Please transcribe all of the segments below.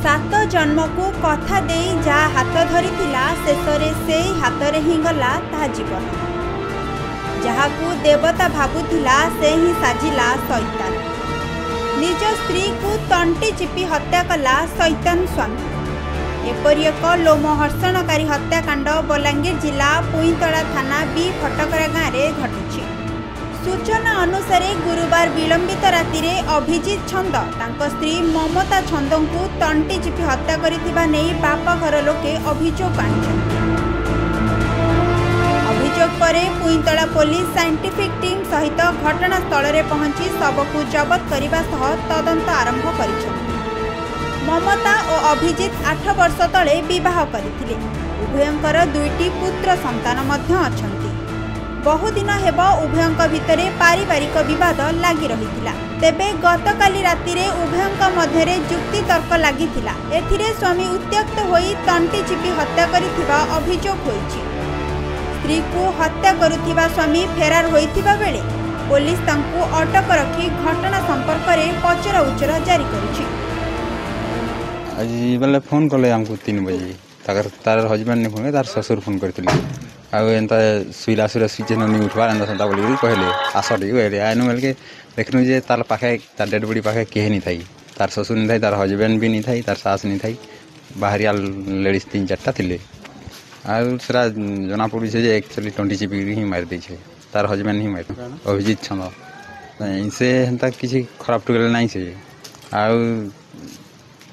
सात जन्म को कथा दे जा हाथ धरी शेष से हाथ रे ही गला ता जीवन जहाँ को देवता भाबुला से ही साजिला शैतान निज स्त्री को तंटी चिपी हत्या कला शैतान स्वामी। एपरी एक लोमहर्षणकारी हत्याकांड बलांगीर जिला पुईतला थाना बी फटकरा गाँव में घटी। सूचना अनुसार गुरुवार विलंबित राति अभिजित छंद तांको स्त्री ममता छंद को तंटी चिपी हत्या करिथिबा नेई बापा घर लोके अभियोग आनिछन्ति। अभियोग परे पुईतला पुलिस साइंटिफिक टीम सहित घटनास्थल में पहुंची शव को जबत करने सह तदंत आरंभ करिछन्ति। ममता और अभिजित 8 वर्ष तले विवाह करथिले। उभयंकर 2टी पुत्र संतान मध्य अछन्ति। बहुदिन हेब उभयंक भितरे पारिवारिक विवाद लगी रहिथिला। तेबे गतकाली राति रे उभयंक मध्यरे जुक्ति तर्क लागिथिला। एथिरे स्वामी उत्त्यक्त होई तंटी चिपी हत्या करिथिबा अभियोग होईछि। स्त्री को हत्या करुथिबा स्वामी फेरार होइथिबा बेले पुलिस तांकु अटक रखी घटना संपर्क में पचरा उचरा जारी करिछि। आज बेले फोन कले हमको 3 बजे तार हजबैंड ने फोन तार ससुर फोन करथिले आंता सुईला सुरा स्विच नहीं उठवा एंता सदा बोली कहले आस टे आनु बेल के देखनु जे तार पाखे तार डेड बॉडी पाखे कहे नहीं थी तार ससुर नहीं थी तार हजबैंड भी नहीं थी तार सास नहीं थी बाहरिया लेडीज 3-4टा थे आरा जना पड़ी जे एक्चुअली तंटी चिपिक ही मार दी तार हजबैंड ही मार अभिजित छंद से हेन्ता किसी खराब टुगले नहीं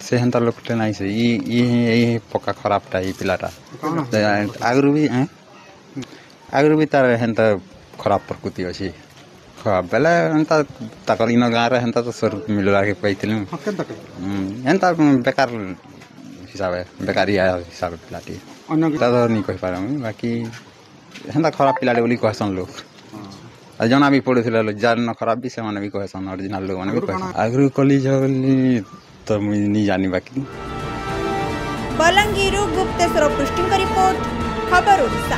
से हेन्ता लोकटे नहीं से ये पक्का खराबटा ये पिलाटा आगु भी तार हेन्ता खराब प्रकृति अच्छी खराब बेले हेन्ता ताकर इन गाँव हेन्ता तो 100 रुपये मिलला के पाइलु हेन्ता बेकार हिसाब बेकारी हिसाब पिलाटी नहीं कह पार बाकी हेन्ता खराब पिलाटे बोली कहसन लोग जना भी पड़े जार न खराब भी से भी कहसन ओरिजिनल लोग मैंने भी कहसन आगु कली तो मुझे नहीं जानी बाकी। बलांगीर गुप्तेश्वर पृष्टि रिपोर्ट खबर ओडिशा।